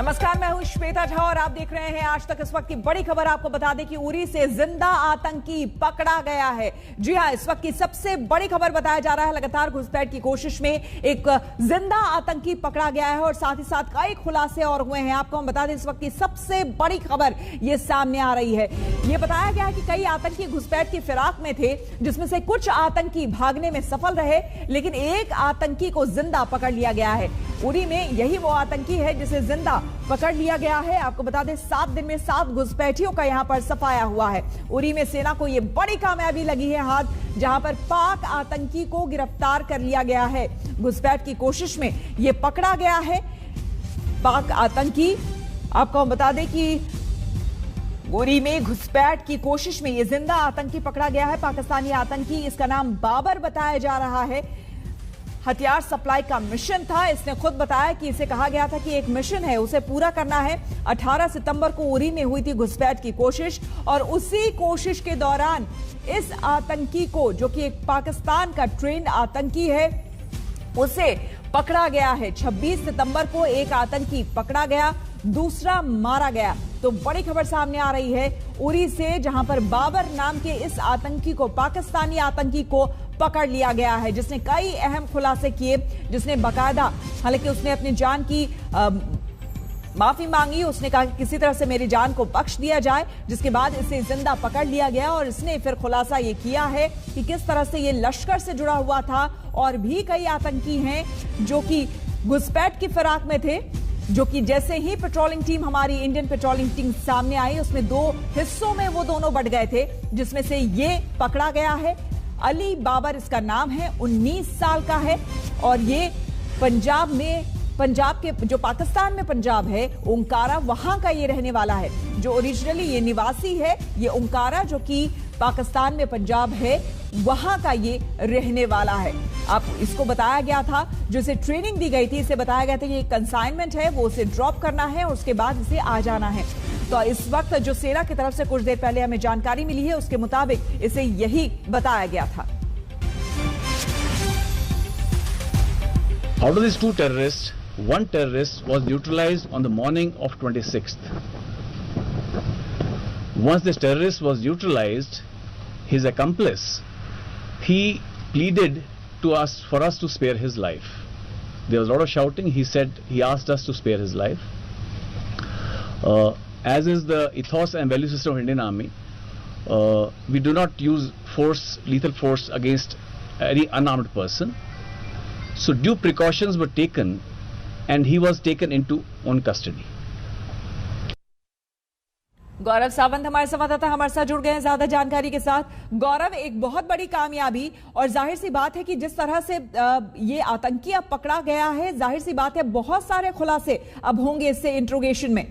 नमस्कार, मैं हूं श्वेता झा और आप देख रहे हैं आज तक। इस वक्त की बड़ी खबर आपको बता दें कि उरी से जिंदा आतंकी पकड़ा गया है। जी हां, इस वक्त की सबसे बड़ी खबर बताया जा रहा है। लगातार घुसपैठ की कोशिश में एक जिंदा आतंकी पकड़ा गया है और साथ ही साथ कई खुलासे और हुए हैं। आपको हम बता दें, इस वक्त की सबसे बड़ी खबर ये सामने आ रही है। यह बताया गया है कि कई आतंकी घुसपैठ की फिराक में थे, जिसमें से कुछ आतंकी भागने में सफल रहे, लेकिन एक आतंकी को जिंदा पकड़ लिया गया है। उरी में यही वो आतंकी है जिसे जिंदा पकड़ लिया गया है। आपको बता दें, 7 दिन में 7 घुसपैठियों का यहां पर सफाया हुआ है। उरी में सेना को यह बड़ी कामयाबी लगी है हाथ, जहां पर पाक आतंकी को गिरफ्तार कर लिया गया है। घुसपैठ की कोशिश में यह पकड़ा गया है पाक आतंकी। आपको हम बता दें कि उरी में घुसपैठ की कोशिश में यह जिंदा आतंकी पकड़ा गया है। पाकिस्तानी आतंकी, इसका नाम बाबर बताया जा रहा है। हथियार सप्लाई का मिशन था। इसने खुद बताया कि इसे कहा गया था कि एक मिशन है, उसे पूरा करना है। 18 सितंबर को उरी में हुई थी घुसपैठ की कोशिश और उसी कोशिश के दौरान इस आतंकी को, जो कि एक पाकिस्तान का ट्रेंड आतंकी है, उसे पकड़ा गया है। 26 सितंबर को एक आतंकी पकड़ा गया, दूसरा मारा गया। तो बड़ी खबर सामने आ रही है उरी से, जहां पर बाबर नाम के इस आतंकी को, पाकिस्तानी आतंकी को पकड़ लिया गया है, जिसने कई अहम खुलासे किए, जिसने बाकायदा, हालांकि उसने अपनी जान की माफी मांगी। उसने कहा कि किसी तरह से मेरी जान को बख्श दिया जाए, जिसके बाद इसे जिंदा पकड़ लिया गया और इसने फिर खुलासा ये किया है कि किस तरह से ये लश्कर से जुड़ा हुआ था और भी कई आतंकी हैं जो कि घुसपैठ की फिराक में थे, जो कि जैसे ही पेट्रोलिंग टीम, हमारी इंडियन पेट्रोलिंग टीम सामने आई, उसमें 2 हिस्सों में वो दोनों बढ़ गए थे, जिसमें से ये पकड़ा गया है। अली बाबर इसका नाम है, 19 साल का है और ये पंजाब के, जो पाकिस्तान में पंजाब है, ओंकारा, वहां का ये रहने वाला है। जो ओरिजिनली ये निवासी है, ये ओंकारा, जो कि पाकिस्तान में पंजाब है, वहां का ये रहने वाला है। आप इसको बताया गया था, जो इसे ट्रेनिंग दी गई थी, इसे बताया गया था कि ये कंसाइनमेंट है, वो उसे ड्रॉप करना है और उसके बाद इसे आ जाना है। तो इस वक्त जो सेना की तरफ से कुछ देर पहले हमें जानकारी मिली है, उसके मुताबिक इसे यही बताया गया था। Out of these 2 terrorists, 1 terrorist was neutralized on the morning of 26th. Once this terrorist was neutralized, his accomplice, he pleaded to us for us to spare his life. There was a lot of shouting. He asked us to spare his life. As is the ethos and value system of Indian Army, we do not use force, lethal force, against any unarmed person. So due precautions were taken and he was taken into own custody. गौरव सावंत हमारे संवाददाता हमारे साथ जुड़ गए हैं ज्यादा जानकारी के साथ। गौरव, एक बहुत बड़ी कामयाबी और जाहिर सी बात है कि जिस तरह से ये आतंकी अब पकड़ा गया है, जाहिर सी बात है बहुत सारे खुलासे अब होंगे इससे इंट्रोगेशन में।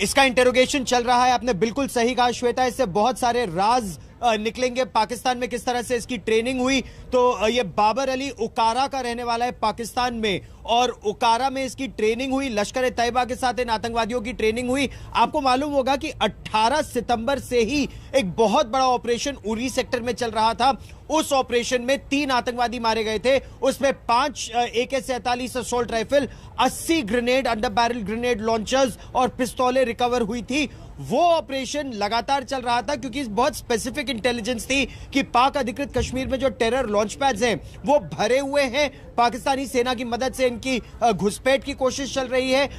इसका इंटरोगेशन चल रहा है। आपने बिल्कुल सही कहा श्वेता, इससे बहुत सारे राज निकलेंगे। पाकिस्तान में किस तरह से इसकी ट्रेनिंग हुई, तो ये बाबर अली उकारा का रहने वाला है पाकिस्तान में, और उकारा में इसकी ट्रेनिंग हुई। लश्कर ए तैयबा के साथ इन आतंकवादियों की ट्रेनिंग हुई। आपको मालूम होगा कि 18 सितंबर से ही एक बहुत बड़ा ऑपरेशन उरी सेक्टर में चल रहा था। उस ऑपरेशन में 3 आतंकवादी मारे गए थे, उसमें 5 AK-47 assault rifle, 80 grenade, under barrel grenade launchers और पिस्तौलें रिकवर हुई थी। वो ऑपरेशन लगातार चल रहा था क्योंकि बहुत स्पेसिफिक इंटेलिजेंस थी कि पाक अधिकृत कश्मीर में जो टेरर लॉन्च पैड्स हैं वो भरे हुए हैं। पाकिस्तानी सेना की मदद से इनकी घुसपैठ की कोशिश चल रही है।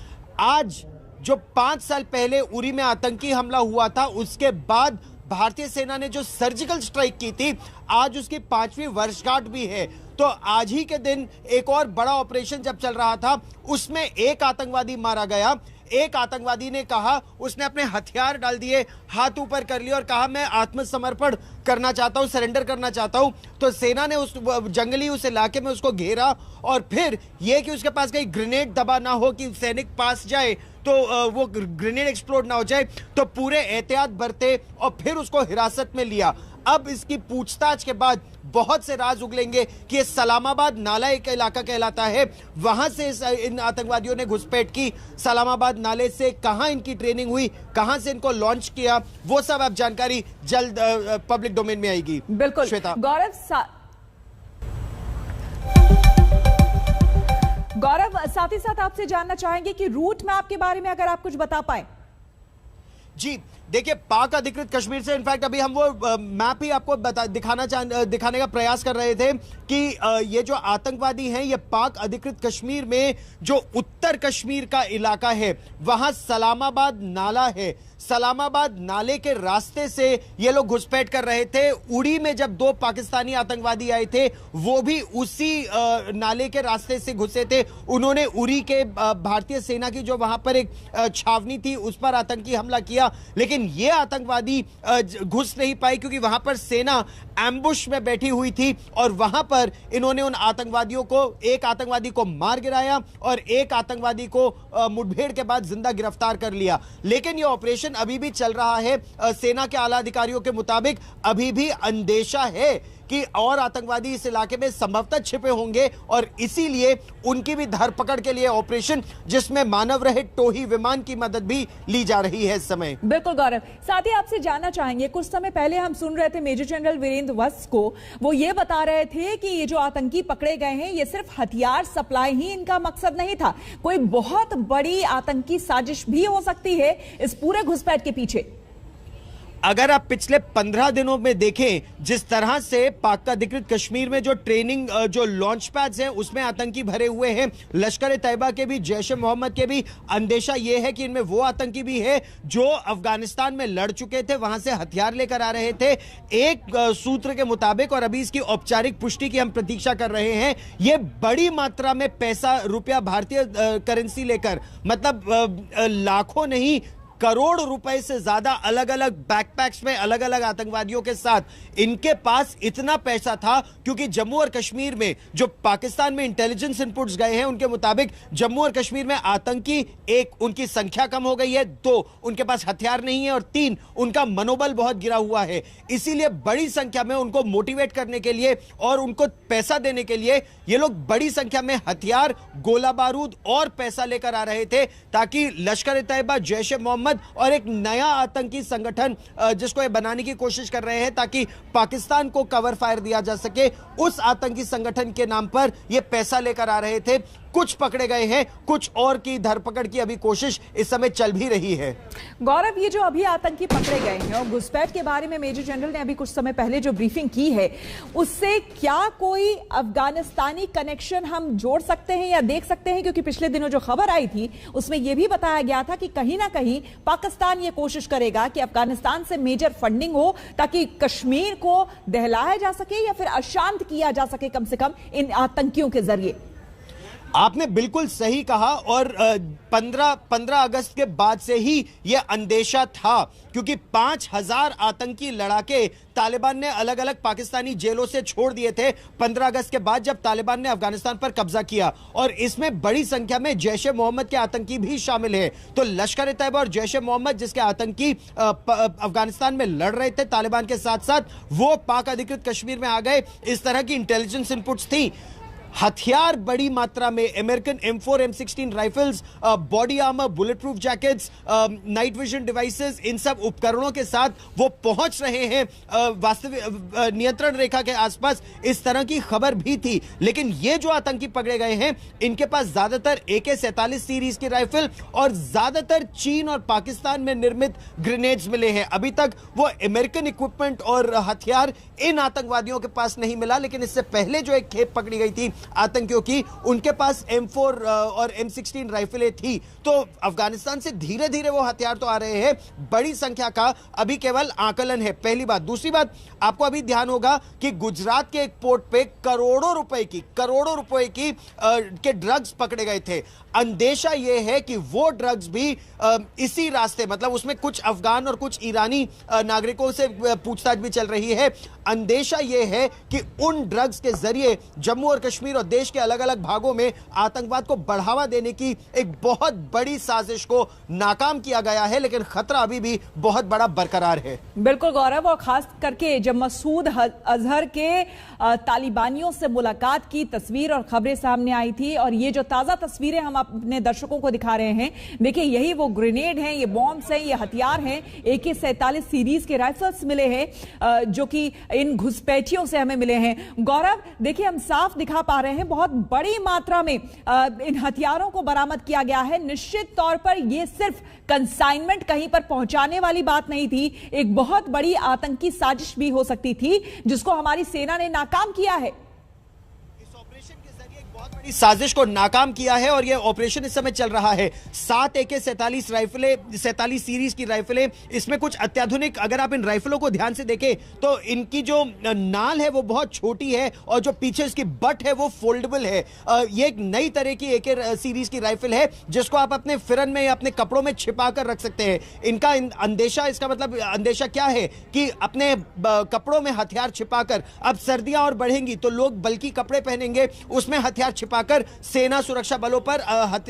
आज जो 5 साल पहले उरी में आतंकी हमला हुआ था, उसके बाद भारतीय सेना ने जो सर्जिकल स्ट्राइक की थी, आज उसकी 5वीं वर्षगांठ भी है। तो आज ही के दिन एक और बड़ा ऑपरेशन जब चल रहा था, उसमें एक आतंकवादी मारा गया। एक आतंकवादी ने कहा, उसने अपने हथियार डाल दिए, हाथ ऊपर कर लिए और कहा मैं आत्मसमर्पण करना चाहता हूं, सरेंडर करना चाहता हूं। तो सेना ने उस जंगली उस इलाके में उसको घेरा और फिर यह कि उसके पास कहीं ग्रेनेड दबा ना हो कि सैनिक पास जाए तो वो ग्रेनेड एक्सप्लोड ना हो जाए, तो पूरे एहतियात बरते और फिर उसको हिरासत में लिया। अब इसकी पूछताछ के बाद बहुत से राज उगलेंगे कि ये सलामाबाद नाला एक इलाका कहलाता है, वहां से इन आतंकवादियों ने घुसपैठ की। सलामाबाद नाले से कहां इनकी ट्रेनिंग हुई, कहां से इनको लॉन्च किया, वो सब अब जानकारी जल्द पब्लिक डोमेन में आएगी। बिल्कुल श्वेता। गौरव, गौरव, साथ ही साथ आपसे जानना चाहेंगे कि रूट मैप के बारे में अगर आप कुछ बता पाए। जी देखिए, पाक अधिकृत कश्मीर से इनफैक्ट अभी हम वो मैप ही आपको दिखाने का प्रयास कर रहे थे कि ये जो आतंकवादी हैं ये पाक अधिकृत कश्मीर में जो उत्तर कश्मीर का इलाका है वहां सलामाबाद नाला है, सलामाबाद नाले के रास्ते से ये लोग घुसपैठ कर रहे थे। उड़ी में जब 2 पाकिस्तानी आतंकवादी आए थे वो भी उसी नाले के रास्ते से घुसे थे। उन्होंने उड़ी के भारतीय सेना की जो वहां पर एक छावनी थी उस पर आतंकी हमला किया, लेकिन ये आतंकवादी घुस नहीं पाए क्योंकि वहां पर सेना एम्बुश में बैठी हुई थी और वहां पर इन्होंने उन आतंकवादियों को, एक आतंकवादी को मार गिराया और एक आतंकवादी को मुठभेड़ के बाद जिंदा गिरफ्तार कर लिया। लेकिन यह ऑपरेशन अभी भी चल रहा है। सेना के आला अधिकारियों के मुताबिक अभी भी अंदेशा है कि और आतंकवादी इस इलाके में संभवतः छिपे होंगे और इसीलिए उनकी भी धरपकड़ के लिए ऑपरेशन, जिसमें मानव रहित टोही विमान की मदद भी ली जा रही है इस समय। बिल्कुल गौरव, साथ ही आपसे जानना चाहेंगे, कुछ समय पहले हम सुन रहे थे मेजर जनरल वीरेंद्र वत्स को, वो ये बता रहे थे कि ये जो आतंकी पकड़े गए हैं ये सिर्फ हथियार सप्लाई ही इनका मकसद नहीं था, कोई बहुत बड़ी आतंकी साजिश भी हो सकती है इस पूरे घुसपैठ के पीछे। अगर आप पिछले 15 दिनों में देखें जिस तरह से पाक अधिकृत कश्मीर में जो ट्रेनिंग, जो लॉन्च पैड्स हैं उसमें आतंकी भरे हुए हैं, लश्कर तैयबा के भी, जैश ए मोहम्मद के भी, अंदेशा यह है कि इनमें वो आतंकी भी है जो अफगानिस्तान में लड़ चुके थे, वहां से हथियार लेकर आ रहे थे। एक सूत्र के मुताबिक, और अभी इसकी औपचारिक पुष्टि की हम प्रतीक्षा कर रहे हैं, ये बड़ी मात्रा में पैसा, रुपया, भारतीय करेंसी लेकर, मतलब लाखों नहीं करोड़ रुपए से ज्यादा अलग अलग बैकपैक्स में अलग अलग आतंकवादियों के साथ इनके पास इतना पैसा था क्योंकि जम्मू और कश्मीर में जो पाकिस्तान में इंटेलिजेंस इनपुट्स गए हैं उनके मुताबिक जम्मू और कश्मीर में आतंकी, 1 उनकी संख्या कम हो गई है, 2 उनके पास हथियार नहीं है और 3 उनका मनोबल बहुत गिरा हुआ है। इसीलिए बड़ी संख्या में उनको मोटिवेट करने के लिए और उनको पैसा देने के लिए ये लोग बड़ी संख्या में हथियार, गोला बारूद और पैसा लेकर आ रहे थे ताकि लश्कर तैयबा, जैश ए मोहम्मद और एक नया आतंकी संगठन जिसको ये बनाने की कोशिश कर रहे हैं ताकि पाकिस्तान को कवर फायर दिया जा सके, उस आतंकी संगठन के नाम पर ये पैसा लेकर आ रहे थे। कुछ पकड़े गए हैं, कुछ और की धरपकड़ की अभी कोशिश इस समय चल भी रही है। गौरव, ये जो अभी आतंकी पकड़े गए हैं और घुसपैठ के बारे में मेजर जनरल ने अभी कुछ समय पहले जो ब्रीफिंग की है, उससे क्या कोई अफगानिस्तानी कनेक्शन हम जोड़ सकते हैं या देख सकते हैं? क्योंकि पिछले दिनों जो खबर आई थी उसमें यह भी बताया गया था कि कहीं ना कहीं पाकिस्तान ये कोशिश करेगा कि अफगानिस्तान से मेजर फंडिंग हो ताकि कश्मीर को दहलाया जा सके या फिर अशांत किया जा सके कम से कम इन आतंकियों के जरिए। आपने बिल्कुल सही कहा और 15 अगस्त के बाद से ही यह अंदेशा था क्योंकि 5000 आतंकी लड़ाके तालिबान ने अलग अलग पाकिस्तानी जेलों से छोड़ दिए थे 15 अगस्त के बाद जब तालिबान ने अफगानिस्तान पर कब्जा किया और इसमें बड़ी संख्या में जैश ए मोहम्मद के आतंकी भी शामिल हैं। तो लश्कर तैयबा और जैश ए मोहम्मद जिसके आतंकी अफगानिस्तान में लड़ रहे थे तालिबान के साथ साथ, वो पाक अधिकृत कश्मीर में आ गए। इस तरह की इंटेलिजेंस इनपुट्स थी। हथियार बड़ी मात्रा में, American M4 M16 rifles, body armour, bullet proof jackets, night vision devices, इन सब उपकरणों के साथ वो पहुंच रहे हैं वास्तविक नियंत्रण रेखा के आसपास। इस तरह की खबर भी थी, लेकिन ये जो आतंकी पकड़े गए हैं इनके पास ज्यादातर AK-47 सीरीज की राइफल और ज्यादातर चीन और पाकिस्तान में निर्मित ग्रेनेड्स मिले हैं। अभी तक वो अमेरिकन इक्विपमेंट और हथियार इन आतंकवादियों के पास नहीं मिला, लेकिन इससे पहले जो एक खेप पकड़ी गई थी आतंकियों की, उनके पास M4 और M16 राइफलें थी। तो अफगानिस्तान से धीरे धीरे वो हथियार तो आ रहे हैं, बड़ी संख्या का अभी केवल आकलन है, पहली बात। दूसरी बात, आपको अभी ध्यान होगा कि गुजरात के एक पोर्ट पे करोड़ों रुपए की के ड्रग्स पकड़े गए थे। अंदेशा यह है कि वो ड्रग्स भी इसी रास्ते, मतलब उसमें कुछ अफगान और कुछ ईरानी नागरिकों से पूछताछ भी चल रही है। अंदेशा यह है कि उन ड्रग्स के जरिए जम्मू और कश्मीर और देश के अलग अलग भागों में आतंकवाद को बढ़ावा देने की एक बहुत बड़ी साजिश को नाकाम किया गया है, लेकिन खतरा अभी भी बहुत बड़ा बरकरार है। बिल्कुल गौरव, और खास करके जब मसूद अजहर के तालिबानियों से मुलाकात की तस्वीर और खबरें सामने आई थी और ये जो ताजा तस्वीरें हम अपने दर्शकों को दिखा रहे हैं, देखिए यही वो ग्रेनेड हैं, ये बॉम्ब्स हैं, ये हथियार हैं, AK-47 सीरीज के राइफल्स मिले हैं जो कि इन घुसपैठियों से हमें मिले हैं। गौरव, देखिए हम साफ दिखा पा रहे हैं, बहुत बड़ी मात्रा में इन हथियारों को बरामद किया गया है। निश्चित तौर पर यह सिर्फ कंसाइनमेंट कहीं पर पहुंचाने वाली बात नहीं थी, एक बहुत बड़ी आतंकी साजिश भी हो सकती थी जिसको हमारी सेना ने नाकाम किया है। इस साजिश को नाकाम किया है और यह ऑपरेशन इस समय चल रहा है। 7 AK-47 राइफलें, 47 सीरीज की राइफलें, इसमें कुछ अत्याधुनिक, अगर आप इन राइफलों को ध्यान से देखें तो इनकी जो नाल है वो बहुत छोटी है और जो पीछे इसकी बट है वो फोल्डेबल है। ये एक नई तरह की AK सीरीज की राइफल है जिसको आप अपने फिरन में या अपने कपड़ों में छिपा कर रख सकते हैं। इनका अंदेशा, इसका मतलब अंदेशा क्या है कि अपने कपड़ों में हथियार छिपाकर, अब सर्दियां और बढ़ेंगी तो लोग बल्कि कपड़े पहनेंगे, उसमें हथियार छिपाकर सेना सुरक्षा बलों पर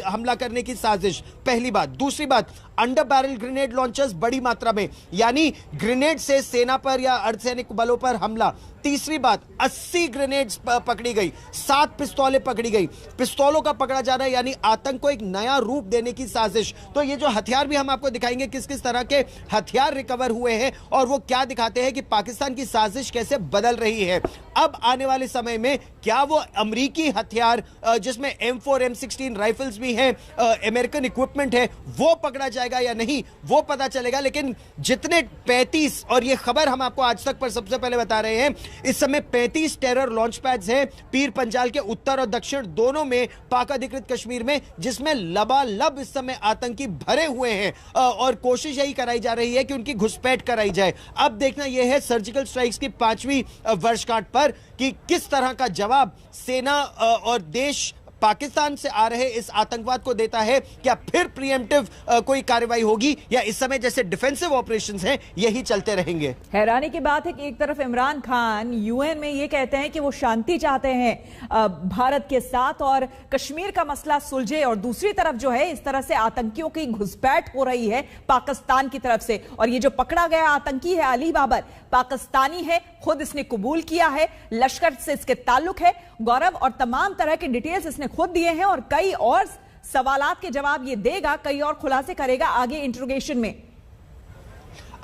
हमला करने की साजिश। पहली बात। दूसरी बात, अंडर बैरल ग्रेनेड लॉन्चर्स बड़ी मात्रा में, यानी ग्रेनेड से सेना पर या अर्धसैनिक बलों पर हमला। तीसरी बात, 80 ग्रेनेड्स पकड़ी गई, 7 पिस्तौलें पकड़ी गई। पिस्तौलों का पकड़ा जाना यानी आतंक को एक नया रूप देने की साजिश। तो ये जो हथियार भी हम आपको दिखाएंगे, किस किस तरह के हथियार रिकवर हुए हैं और वो क्या दिखाते हैं कि पाकिस्तान की साजिश कैसे बदल रही है। अब आने वाले समय में क्या वो अमेरिकी हथियार जिसमें M4 M16 राइफल्स भी हैं, अमेरिकन इक्विपमेंट है, वो पकड़ा जाएगा या नहीं, वो पता चलेगा। लेकिन जितने 35, और ये खबर हम आपको आज तक पर सबसे पहले बता रहे हैं, इस समय 35 टेरर लॉन्च पैड्स हैं पीर पंजाल के उत्तर और दक्षिण दोनों में, पाक अधिकृत कश्मीर में, जिसमें लबालब इस समय आतंकी भरे हुए हैं और कोशिश यही कराई जा रही है कि उनकी घुसपैठ कराई जाए। अब देखना यह है सर्जिकल स्ट्राइक्स की 5वीं वर्षगांठ पर कि किस तरह का जवाब सेना और देश पाकिस्तान से आ रहे इस आतंकवाद को देता है। क्या फिर प्रीएम्प्टिव कोई कार्रवाई होगी या इस समय जैसे डिफेंसिव ऑपरेशंस हैं यही चलते रहेंगे। हैरानी की बात है कि एक तरफ इमरान खान यूएन में ये कहते हैं कि वो शांति चाहते हैं भारत के साथ और कश्मीर का मसला सुलझे, और दूसरी तरफ जो है इस तरह से आतंकियों की घुसपैठ हो रही है पाकिस्तान की तरफ से। और ये जो पकड़ा गया आतंकी है अली बाबर, पाकिस्तानी है, खुद इसने कबूल किया है, लश्कर से इसके ताल्लुक है, गौरव, और तमाम तरह के डिटेल्स इसने खुद दिए हैं और कई और सवालात के जवाब ये देगा, कई और खुलासे करेगा आगे इंट्रोगेशन में।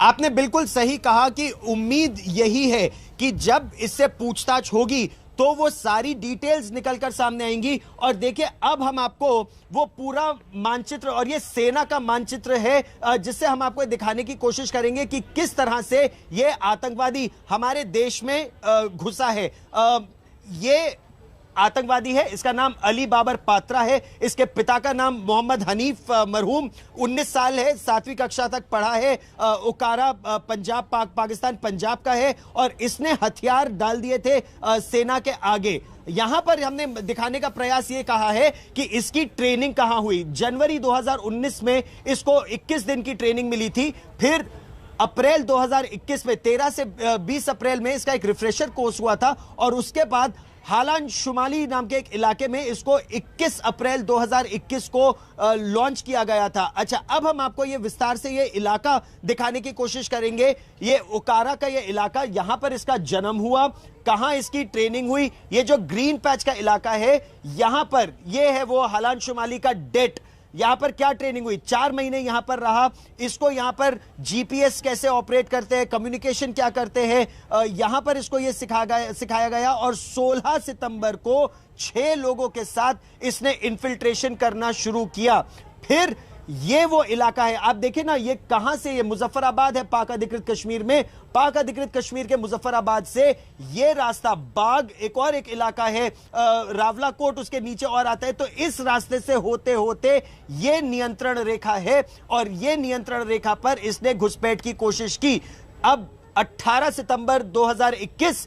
आपने बिल्कुल सही कहा कि उम्मीद यही है कि जब इससे पूछताछ होगी तो वो सारी डिटेल्स निकलकर सामने आएंगी। और देखिए अब हम आपको वो पूरा मानचित्र, और ये सेना का मानचित्र है जिससे हम आपको दिखाने की कोशिश करेंगे कि किस तरह से ये आतंकवादी हमारे देश में घुसा है। ये आतंकवादी है, इसका नाम अली बाबर पात्रा है, इसके पिता का नाम मोहम्मद हनीफ मरहूम, 19 साल है, 7वीं कक्षा तक पढ़ा है, उकारा पंजाब पाकिस्तान पंजाब का है और इसने हथियार डाल दिए थे सेना के आगे। यहां पर हमने दिखाने का प्रयास ये कहा है कि इसकी ट्रेनिंग कहां हुई। जनवरी 2019 में इसको 21 दिन की ट्रेनिंग मिली थी, फिर अप्रैल 2021 में 13 से 20 अप्रैल में इसका एक रिफ्रेशर कोर्स हुआ था और उसके बाद हालान शुमाली नाम के एक इलाके में इसको 21 अप्रैल 2021 को लॉन्च किया गया था। अच्छा, अब हम आपको ये विस्तार से ये इलाका दिखाने की कोशिश करेंगे। ये उकारा का ये इलाका, यहां पर इसका जन्म हुआ, कहां इसकी ट्रेनिंग हुई। ये जो ग्रीन पैच का इलाका है यहां पर, ये है वो हालान शुमाली का डेट। यहां पर क्या ट्रेनिंग हुई, 4 महीने यहां पर रहा, इसको यहां पर जीपीएस कैसे ऑपरेट करते हैं, कम्युनिकेशन क्या करते हैं, यहां पर इसको ये सिखाया गया और 16 सितंबर को 6 लोगों के साथ इसने इन्फिल्ट्रेशन करना शुरू किया। फिर ये वो इलाका है, आप देखिए ना, ये कहां से, ये मुजफ्फराबाद है पाक अधिकृत कश्मीर में, पाक अधिकृत कश्मीर के मुजफ्फराबाद से ये रास्ता बाग, एक इलाका है रावलाकोट, उसके नीचे और आता है। तो इस रास्ते से होते होते ये नियंत्रण रेखा है और ये नियंत्रण रेखा पर इसने घुसपैठ की कोशिश की। अब 18 सितंबर 2021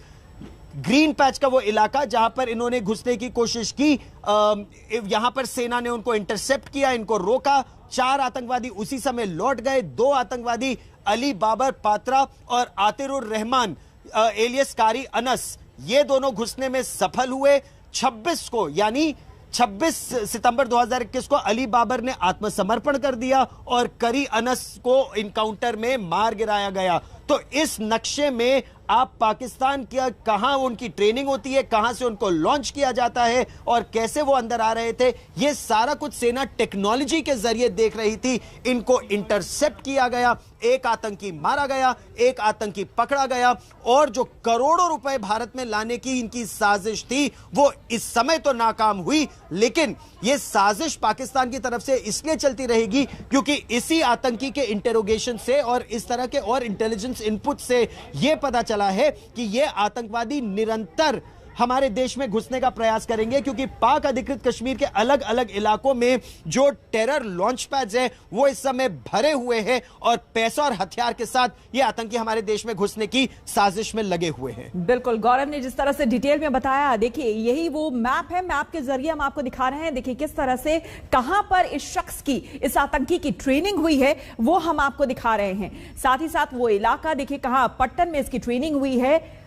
ग्रीन पैच का वो इलाका जहां पर इन्होंने घुसने की कोशिश की, यहां पर सेना ने उनको इंटरसेप्ट किया, इनको रोका। 4 आतंकवादी उसी समय लौट गए। 2 आतंकवादी अली बाबर पात्रा और आतिरुर रहमान एलियस कारी अनस, ये दोनों घुसने में सफल हुए। 26 को यानी 26 सितंबर 2021 को अली बाबर ने आत्मसमर्पण कर दिया और करी अनस को इनकाउंटर में मार गिराया गया। तो इस नक्शे में आप पाकिस्तान की कहां उनकी ट्रेनिंग होती है, कहां से उनको लॉन्च किया जाता है और कैसे वो अंदर आ रहे थे, ये सारा कुछ सेना टेक्नोलॉजी के जरिए देख रही थी। इनको इंटरसेप्ट किया गया, एक आतंकी मारा गया, एक आतंकी पकड़ा गया, और जो करोड़ों रुपए भारत में लाने की इनकी साजिश थी वो इस समय तो नाकाम हुई, लेकिन यह साजिश पाकिस्तान की तरफ से इसलिए चलती रहेगी क्योंकि इसी आतंकी के इंटेरोगेशन से और इस तरह के और इंटेलिजेंस इनपुट से यह पता चला है कि यह आतंकवादी निरंतर हमारे देश में घुसने का प्रयास करेंगे, क्योंकि पाक अधिकृत कश्मीर के अलग अलग इलाकों में जो टेरर लॉन्च पैड्स हैं वो इस समय भरे हुए हैं और पैसा और हथियार के साथ ये आतंकी हमारे देश में घुसने की साजिश में लगे हुए हैं। बिल्कुल, गौरव ने जिस तरह से डिटेल में बताया, देखिए यही वो मैप है, मैप के जरिए हम आपको दिखा रहे हैं। देखिए किस तरह से कहां पर इस शख्स की, इस आतंकी की ट्रेनिंग हुई है वो हम आपको दिखा रहे हैं। साथ ही साथ वो इलाका देखिए कहां, पट्टन में इसकी ट्रेनिंग हुई है,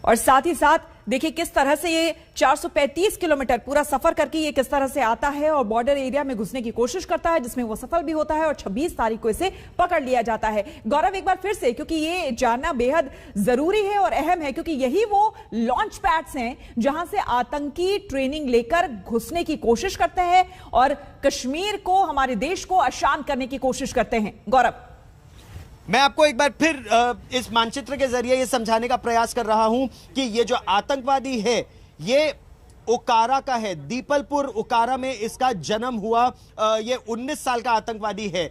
और साथ ही साथ देखिए किस तरह से ये 435 किलोमीटर पूरा सफर करके ये किस तरह से आता है और बॉर्डर एरिया में घुसने की कोशिश करता है, जिसमें वो सफल भी होता है और 26 तारीख को इसे पकड़ लिया जाता है। गौरव, एक बार फिर से, क्योंकि ये जानना बेहद जरूरी है और अहम है, क्योंकि यही वो लॉन्च पैड्स हैं जहां से आतंकी ट्रेनिंग लेकर घुसने की कोशिश करते हैं और कश्मीर को, हमारे देश को अशांत करने की कोशिश करते हैं। गौरव, मैं आपको एक बार फिर इस मानचित्र के जरिए ये समझाने का प्रयास कर रहा हूं कि ये जो आतंकवादी है ये उकारा का है, दीपलपुर उकारा में इसका जन्म हुआ। ये 19 साल का आतंकवादी है,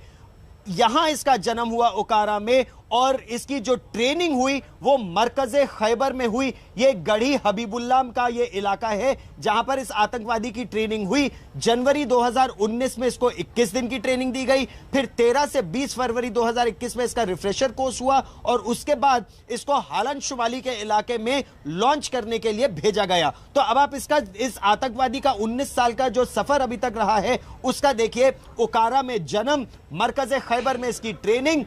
यहां इसका जन्म हुआ उकारा में, और इसकी जो ट्रेनिंग हुई वो मरकज़े खैबर में हुई। ये गढ़ी हबीबुल्लाह का ये इलाका है जहां पर इस आतंकवादी की ट्रेनिंग हुई। जनवरी 2019 में इसको 21 दिन की ट्रेनिंग दी गई, फिर 13 से 20 फरवरी 2021 में इसका रिफ्रेशर कोर्स हुआ, और उसके बाद इसको हालन शुमाली के इलाके में लॉन्च करने के लिए भेजा गया। तो अब आप इसका, इस आतंकवादी का 19 साल का जो सफर अभी तक रहा है उसका देखिए। उकारा में जन्म, मरकज़े खैबर में इसकी ट्रेनिंग,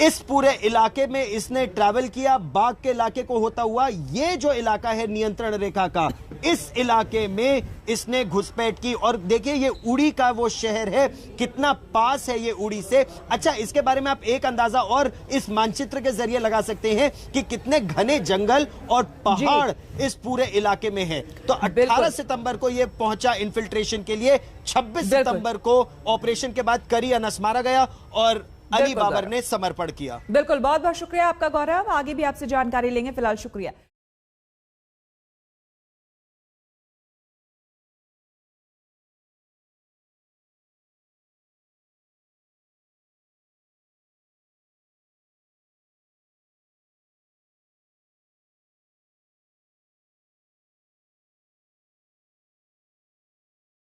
इस पूरे इलाके में इसने ट्रैवल किया, बाग के इलाके को होता हुआ ये जो इलाका है नियंत्रण रेखा का, इस इलाके में इसने घुसपैठ की। और देखिए ये उड़ी का वो शहर है, कितना पास है ये उड़ी से। अच्छा, इसके बारे में आप एक अंदाजा और इस मानचित्र के जरिए लगा सकते हैं कि कितने घने जंगल और पहाड़ इस पूरे इलाके में है। तो 18 सितंबर को ये पहुंचा इन्फिल्ट्रेशन के लिए, 26 सितंबर को ऑपरेशन के बाद करी अनस मारा गया और अली बाबर ने समर्पण किया। बिल्कुल, बहुत बहुत शुक्रिया आपका गौरव, आगे भी आपसे जानकारी लेंगे, फिलहाल शुक्रिया।